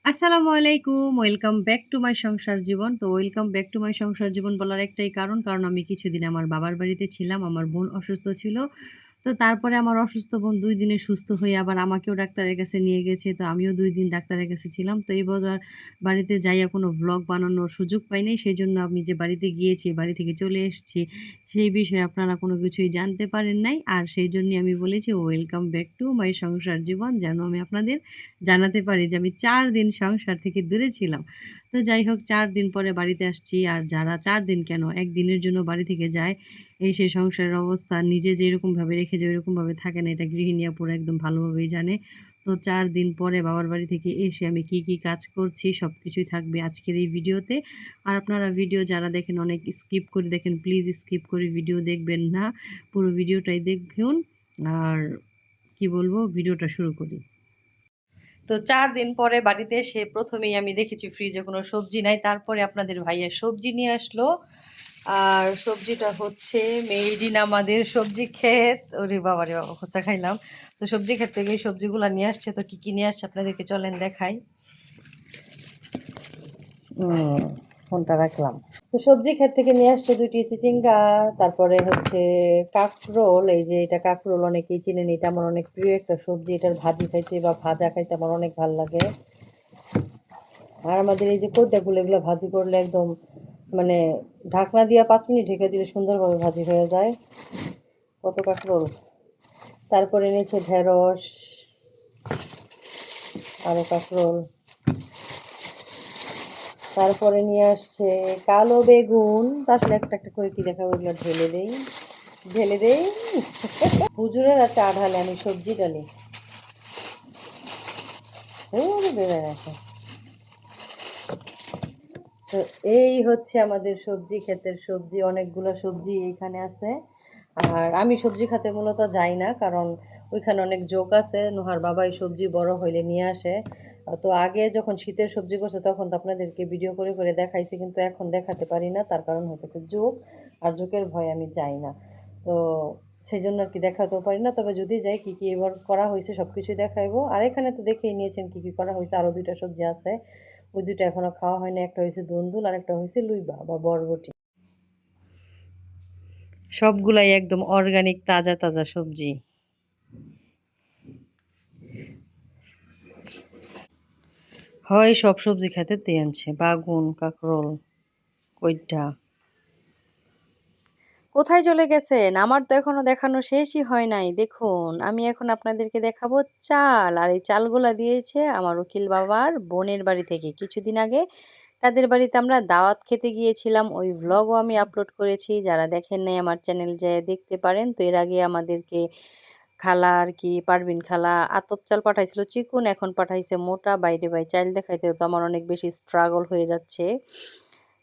আসসালামু আলাইকুম। Welcome back to my সংসার জীবন। তো ওয়েলকাম ব্যাক টু মাই সংসার জীবন বলার একটাই কারণ আমি কিছুদিন আমার বাবার বাড়িতে ছিলাম। আমার বোন অসুস্থ ছিল। তো তারপরে আমার অসুস্থ বোন ২ দিনে সুস্থ হয়ে আবার আমাকেও ডাক্তারের কাছে নিয়ে গেছে। তো আমিও ২ দিন ডাক্তারের কাছে ছিলাম। তো এবার আর বাড়িতে যাইয়া কোনো ভ্লগ বানানোর সুযোগ পাই নাই। সেজন্য আমি যে বাড়িতে গিয়েছি, বাড়ি থেকে চলে এসেছি, সেই বিষয়ে আপনারা কোনো কিছুই জানতে পারেন নাই। আর সেইজন্যই আমি বলেছি ওয়েলকাম ব্যাক টু মাই সংসার জীবন, যেন আমি আপনাদের জানাতে পারি যে আমি ৪ দিন সংসার থেকে দূরে ছিলাম। তো যাই হোক ৪ দিন পরে বাড়িতে আসছি। আর যারা ৪ দিন কেন ১ দিনের জন্য বাড়ি থেকে যায়, এসে সংসারের অবস্থা নিজে যেরকমভাবে রেখে যায় ওইরকমভাবে থাকে না। এটা গৃহিণী আপুরা একদম ভালোভাবেই জানে। তো ৪ দিন পরে বাবার বাড়ি থেকে এসে আমি কি, কি কাজ করছি সবকিছুই থাকবে আজকের এই ভিডিওতে। আর আপনারা ভিডিও যারা দেখেন অনেক স্কিপ করে দেখেন, প্লিজ স্কিপ করে ভিডিও দেখবেন না। পুরো ভিডিওটাই দেখুন। আর কি বলবো, ভিডিওটা শুরু করি। তো ৪ দিন পরে বাড়িতে এসে ১ম এই আমি দেখেছি ফ্রিজে কোনো সবজি নাই। তারপরে আপনাদের ভাইয়া সবজি নিয়ে আসলো। আর সবজিটা হচ্ছে মেড ইন আমাদের সবজি ক্ষেত। ওরে বাবা রে বাবা, খোঁচা খাইলাম। তো সবজি ক্ষেত থেকে এই সবজিগুলো নিয়ে আসছে। তো কী কী নিয়ে আসছে আপনাদেরকে চলেন দেখাই। ফোনটা রাখলাম। তো সবজি ক্ষেত থেকে নিয়ে আসছে ২টি চিচিঙ্গা, তারপরে হচ্ছে কাঁকরোল। এই যে এটা কাঁকরোল, অনেকেই চিনেন, এটা আমার অনেক প্রিয় একটা সবজি। এটার ভাজি খাইতে বা ভাজা খাইতে আমার অনেক ভালো লাগে। আর আমাদের এই যে কইটাগুলো, এগুলো ভাজি করলে একদম মানে ঢাকনা দিয়া ৫ মিনিট ঢেকে দিলে সুন্দরভাবে ভাজি হয়ে যায়। কত কাঁকরোল। তারপরে নিচে ঢেঁড়স, আরও কাঁকরোল। তারপরে নিয়ে আসছে কালো বেগুন। আসলে একটা একটা করে কি দেখাবো, এগুলো ঢেলে দেই ঢেলে দেই। হুজুরেরা চা ঢালে, আমি সবজি ডালি। বেড়ে রাখে। তো এই হচ্ছে আমাদের সবজি ক্ষেতের সবজি, অনেকগুলো সবজি এইখানে আছে। আর আমি সবজি খাতে মূলত যাই না, কারণ ওইখানে অনেক জোক আছে। নুহার বাবা এই সবজি বড় হইলে নিয়ে আসে। তো আগে যখন শীতের সবজি করছে তখন তো আপনাদেরকে ভিডিও করে করে দেখাইছি, কিন্তু এখন দেখাতে পারি না। তার কারণ হতেছে জোক, আর জোকের ভয়ে আমি যাই না। তো সেই জন্য আর কি দেখাতেও পারি না। তবে যদি যাই, কী কী এবার করা হয়েছে সব কিছুই দেখাইবো। আর এখানে তো দেখেই নিয়েছেন কী কী করা হয়েছে। আরও ২টা সবজি আছে, ওই ২টা এখনও খাওয়া হয়নি। একটা হয়েছে দুন্দুল আর একটা হয়েছে লুইবা বা বরবটি। সবগুলাই একদম অর্গানিক তাজা তাজা সবজি। হয় সব সবজি খেতে আনছে, বাগুন, কাঁকরোল, কইডা। কোথায় চলে গেছেন? আমার তো এখনো দেখানো শেষই হয় নাই। দেখুন, আমি এখন আপনাদেরকে দেখাবো চাল। আর এই চালগুলা দিয়েছে আমার উকিল বাবার বোনের বাড়ি থেকে কিছুদিন আগে। তাদের বাড়িতে আমরা দাওয়াত খেতে গিয়েছিলাম। ওই ভ্লগও আমি আপলোড করেছি। যারা দেখেন নাই আমার চ্যানেল যেয়ে দেখতে পারেন। তো এর আগে আমাদেরকে খালা আর কি, পারভিন খালা আতপ চাল পাঠাইছিল চিকুন, এখন পাঠাইছে মোটা। বাইরে বাই চাল দেখাইতে তো আমার অনেক বেশি স্ট্রাগল হয়ে যাচ্ছে,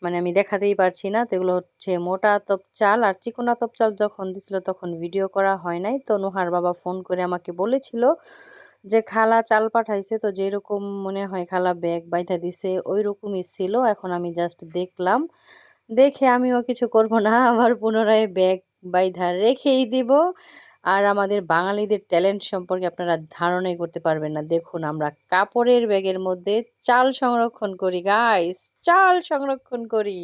মানে আমি দেখাতেই পারছি না। তো এগুলো হচ্ছে মোটা আতপ চাল। আর চিকন আতপ চাল যখন দিছিল তখন ভিডিও করা হয় নাই। তো নুহার বাবা ফোন করে আমাকে বলেছিল যে খালা চাল পাঠাইছে। তো যেরকম মনে হয় খালা ব্যাগ বাইধা দিছে ওই রকমই ছিল। এখন আমি জাস্ট দেখলাম, দেখে আমিও কিছু করব না, আবার পুনরায় ব্যাগ বাইধা রেখেই দিব। আর আমাদের বাঙালিদের ট্যালেন্ট সম্পর্কে আপনারা ধারণাই করতে পারবেন না। দেখুন, আমরা কাপড়ের ব্যাগের মধ্যে চাল সংরক্ষণ করি গাইস, চাল সংরক্ষণ করি।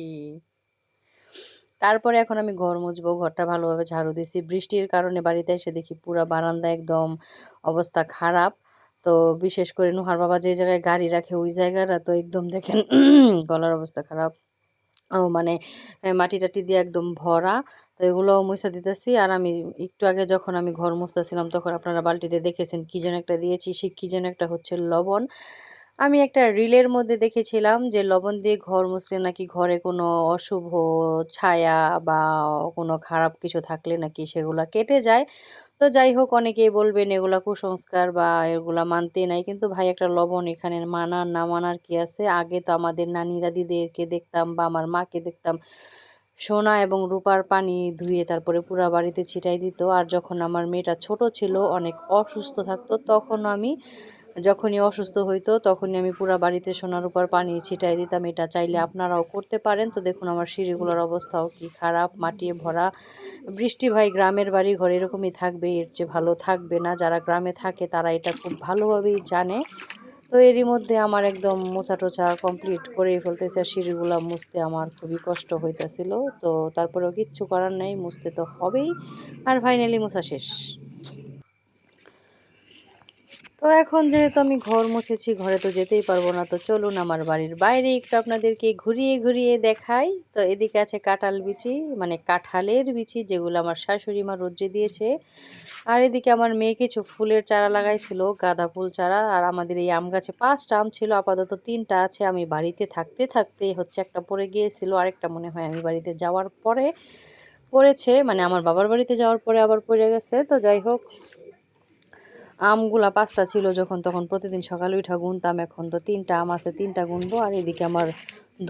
তারপরে এখন আমি ঘর মুছবো, ঘরটা ভালোভাবে ঝাড়ু দিছি। বৃষ্টির কারণে বাড়িতে এসে দেখি পুরা বারান্দা একদম অবস্থা খারাপ। তো বিশেষ করে নুহার বাবা যে জায়গায় গাড়ি রাখে ওই জায়গাটা তো একদম দেখেন গলার অবস্থা খারাপ। ও মানে মাটি টাটি দিয়ে একদম ভরা। তো এগুলো মুছা দিতেছি। আর আমি একটু আগে যখন আমি ঘর মুছতেছিলাম তখন আপনারা বালতিতে দেখেছেন কি যেন একটা দিয়েছি, সে কি যেন একটা হচ্ছে লবণ। আমি একটা রিলের মধ্যে দেখেছিলাম যে লবণ দিয়ে ঘর মুছলে নাকি ঘরে কোনো অশুভ ছায়া বা কোনো খারাপ কিছু থাকলে নাকি সেগুলা কেটে যায়। তো যাই হোক, অনেকেই বলবেন এগুলা কুসংস্কার বা এগুলা মানতে নাই, কিন্তু ভাই একটা লবণ এখানে মানার না মানার কি আছে। আগে তো আমাদের নানি দাদিদেরকে দেখতাম বা আমার মাকে দেখতাম সোনা এবং রূপার পানি ধুয়ে তারপরে পুরা বাড়িতে ছিটাই দিত। আর যখন আমার মেয়েটা ছোট ছিল, অনেক অসুস্থ থাকতো, তখন আমি যখনই অসুস্থ হইতো তখনই আমি পুরা বাড়িতে সোনা রূপার পানি ছিটাই দিতাম। এটা চাইলে আপনারাও করতে পারেন। তো দেখুন আমার সিঁড়িগুলোর অবস্থাও কি খারাপ, মাটিয়ে ভরা। বৃষ্টি ভাই, গ্রামের বাড়ি ঘর এরকমই থাকবে, এর চেয়ে ভালো থাকবে না। যারা গ্রামে থাকে তারা এটা খুব ভালোভাবেই জানে। তো এরই মধ্যে আমার একদম মোছা টোছা কমপ্লিট করেই ফেলতেছে। সিঁড়িগুলা মুছতে আমার খুবই কষ্ট হইতেছিল, তো তারপরেও কিচ্ছু করার নেই, মুছতে তো হবেই। আর ফাইনালি মোছা শেষ। তো এখন যেহেতু আমি ঘর মুছেছি, ঘরে তো যেতেই পারবো না, তো চলুন আমার বাড়ির বাইরে একটু আপনাদেরকে ঘুরিয়ে ঘুরিয়ে দেখাই। তো এদিকে আছে কাঁঠাল বিচি, মানে কাঁঠালের বিচি, যেগুলো আমার শাশুড়ি মা রোদ্রে দিয়েছে। আর এদিকে আমার মেয়ে কিছু ফুলের চারা লাগাইছিল, গাঁদা ফুল চারা। আর আমাদের এই আম গাছে 5টা আম ছিল, আপাতত 3টা আছে। আমি বাড়িতে থাকতে থাকতে হচ্ছে একটা পড়ে গিয়েছিল, আরেকটা মনে হয় আমি বাড়িতে যাওয়ার পরে পড়েছে, মানে আমার বাবার বাড়িতে যাওয়ার পরে আবার পড়ে গেছে। তো যাই হোক, আমগুলা 5টা ছিল যখন, তখন প্রতিদিন সকালে উঠা গুনতাম। এখন তো 3টা আম আছে, 3টা গুনবো। আর এদিকে আমার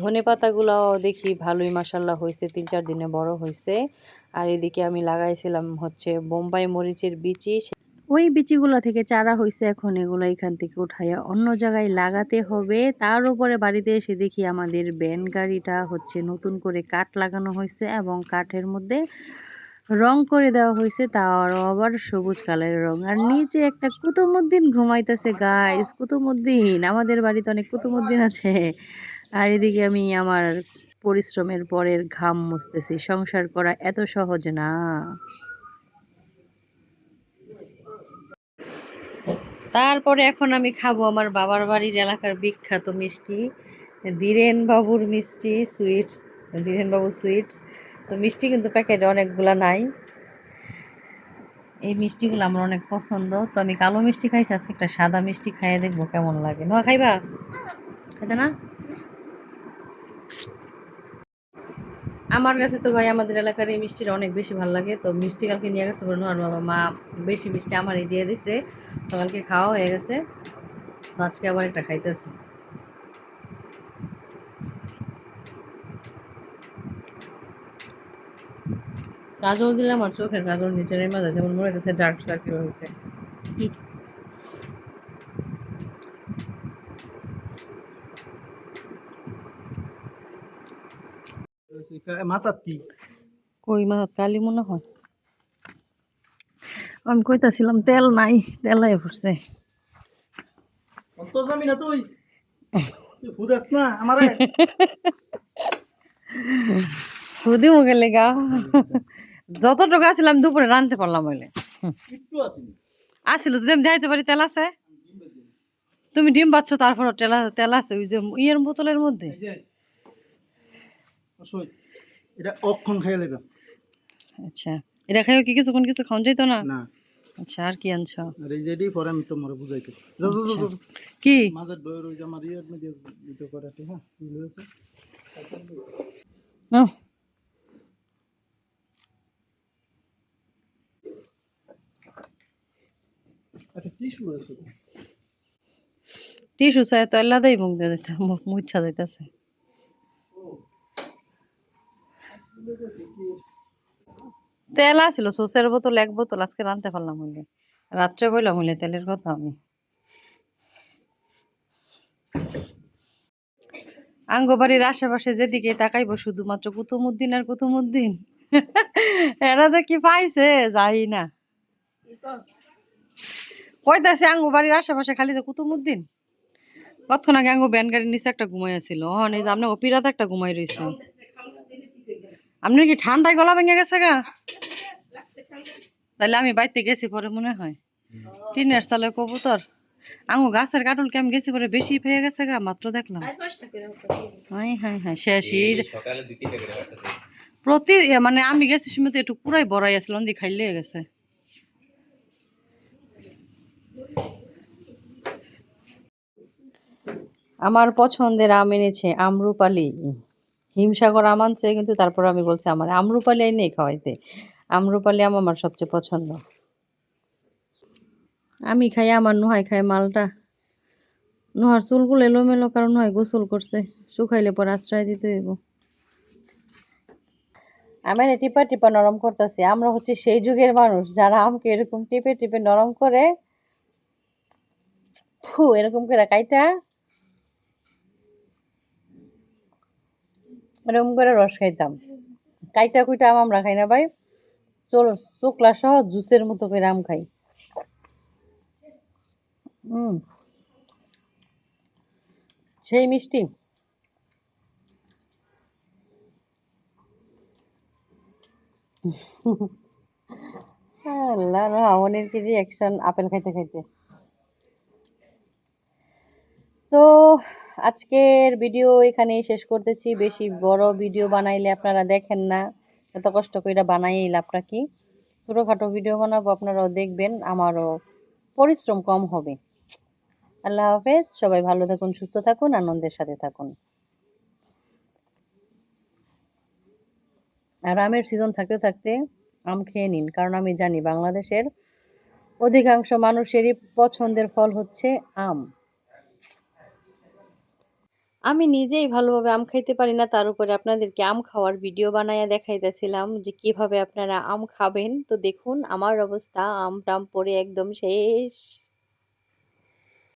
ধনে পাতাগুলাও দেখি ভালোই মাসাল্লাহ হয়েছে, 3-4 দিনে বড় হয়েছে। আর এদিকে আমি লাগাইছিলাম হচ্ছে বোম্বাই মরিচের বিচি, ওই বিচিগুলো থেকে চারা হয়েছে। এখন এগুলো এখান থেকে উঠাইয়া অন্য জায়গায় লাগাতে হবে। তার উপরে বাড়িতে এসে দেখি আমাদের ভ্যান গাড়িটা হচ্ছে নতুন করে কাঠ লাগানো হয়েছে এবং কাঠের মধ্যে রং করে দেওয়া হয়েছে, তার আবার সবুজ কালারের রং। আর নিচে একটা কুতুবউদ্দিন ঘুমাইতেছে গাইস। কুতুবউদ্দিন, আমাদের বাড়িতে অনেক কুতুবউদ্দিন আছে। আর এদিকে আমি আমার পরিশ্রমের পরের ঘাম মুছতেছি। সংসার করা এত সহজ না। তারপরে এখন আমি খাবো আমার বাবার বাড়ির এলাকার বিখ্যাত মিষ্টি, ধীরেন বাবুর মিষ্টি সুইটস, ধীরেন বাবু সুইটস। তো মিষ্টি কিন্তু প্যাকেটে অনেকগুলা নাই। এই মিষ্টিগুলো আমার অনেক পছন্দ। তো আমি কালো মিষ্টি খাইছি, আজকে একটা সাদা মিষ্টি খাইয়ে দেখবো কেমন লাগে। নোয়া খাইবা? খাইতে না? আমার কাছে তো ভাই আমাদের এলাকার এই মিষ্টিটা অনেক বেশি ভালো লাগে। তো মিষ্টি কালকে নিয়ে গেছে বলে নোয়ার বাবা মা বেশি মিষ্টি আমারই দিয়ে দিছে। তো কালকে খাওয়া হয়ে গেছে, তো আজকে আবার একটা খাইতেছি। কাজল দিলাম, আর চোখের কাজল নিচে নেমে যায়, যেমন মনে হচ্ছে ডার্ক সার্কেল হয়েছে। মাথার কি কই মা কালি মনে হয়। আমি কইতাছিলাম তেল নাই, তেল আইয়া পড়ছে। অত যাবি না তুই তুই ফুদাস না আমারে সুদি মুখে লেগা যতটুকু আসছিলাম দুপুরে রানতে পারলাম হইলে। একটু আসিনি আসছিল যদি আমি যাইতে পারি তেল আছে। তুমি ডিম পাচ্ছ, তারপর তেল তেল আছে ওই যে ইয়ের বোতলের মধ্যে। এই যে অসই এটা অক্ষণ খাইয়া লেবা আচ্ছা, এটা খাইও কি কিছুক্ষণ কিছু খাওয়া যাইতো না? না। আচ্ছা, আর কি আনছ? আর এই যেটি পরে আমি তোমার বুঝাইতেছি। যা যা যা আচ্ছা, যা কি? মাঝের বইয়ের ওই যে আমার ইয়ের মধ্যে ভিডিও করে হ্যাঁ কি হয়েছে নাও। একটা টিস্যু আছে টিস্যু চাই তো আল্লাদাই মুখ দিয়ে দিতে, মুখ মুচ্ছা যাইতেছে। তেল আসছিল সোসের বোতল, 1 বোতল আজকে রানতে পারলাম হইলে। রাত্রে বললাম হইলে তেলের কথা আমি। আঙ্গ বাড়ির আশেপাশে যেদিকে তাকাইবো শুধুমাত্র কুতুবউদ্দিন আর কুতুবউদ্দিন। এরা যে কি পাইছে যাই না। কইতাছে আঙ্গ বাড়ির আশেপাশে খালি তো কুতুবউদ্দিন। কতক্ষণ আগে আঙ্গ ব্যান গাড়ির নিচে একটা ঘুমাইছিল, হন এই যে আপনার অপিরাতে একটা ঘুমাই রয়েছে। আপনার কি ঠান্ডায় গলা ভেঙে গেছে গা? তাহলে আমি বাইতে গেছি পরে মনে হয়। টিনের চালে কবুতর আঙু গাছের কাটলকে আমি গেছি পরে বেশি পেয়ে গেছে গা, মাত্র দেখলাম। হাই হাই হাই শেষই প্রতি মানে আমি গেছি সময় তো একটু পুরাই বড়াই আসলো, দি খাইলে গেছে। আমার পছন্দের আম এনেছে আমরুপালি, হিমসাগর আম আনছে, কিন্তু তারপর আমি বলছি আমার আমরুপালি নেই খাওয়াইতে। আমরুপালি আম আমার সবচেয়ে পছন্দ। আমি খাই, আমার নুহাই খাই মালটা। নুহার চুলগুলো এলোমেলো, কারণ নুহাই গোসল করছে, শুকাইলে পর আশ্রয় দিতে হইব। আমি না টিপা টিপা নরম করতেছি। আমরা হচ্ছে সেই যুগের মানুষ যারা আমকে এরকম টিপে টিপে নরম করে এরকম করে কাইটা এরকম করে রস খাইতাম। কাইটা কুইটা আম আমরা খাই না ভাই, চোকলা সহ জুসের মতো করে আম খাই। হুম, সেই মিষ্টি। আল্লাহ, মামনির কি রিঅ্যাকশন আপেল খাইতে খাইতে। তো আজকের ভিডিও এখানেই শেষ করতেছি। বেশি বড় ভিডিও বানাইলে আপনারা দেখেন না, এত কষ্ট কইরা বানাইই লাভটা কি। ছোটোখাটো ভিডিও বানাবো, আপনারাও দেখবেন, আমারও পরিশ্রম কম হবে। আল্লাহ হাফেজ, সবাই ভালো থাকুন, সুস্থ থাকুন, আনন্দের সাথে থাকুন। আর আমের সিজন থাকতে থাকতে আম খেয়ে নিন, কারণ আমি জানি বাংলাদেশের অধিকাংশ মানুষেরই পছন্দের ফল হচ্ছে আম। আমি নিজেই ভালোভাবে আম খাইতে পারি না, তার উপরে আপনাদেরকে আম খাওয়ার ভিডিও বানাইয়া দেখাইতেছিলাম যে কিভাবে আপনারা আম খাবেন। তো দেখুন আমার অবস্থা, আম টাম পড়ে একদম শেষ।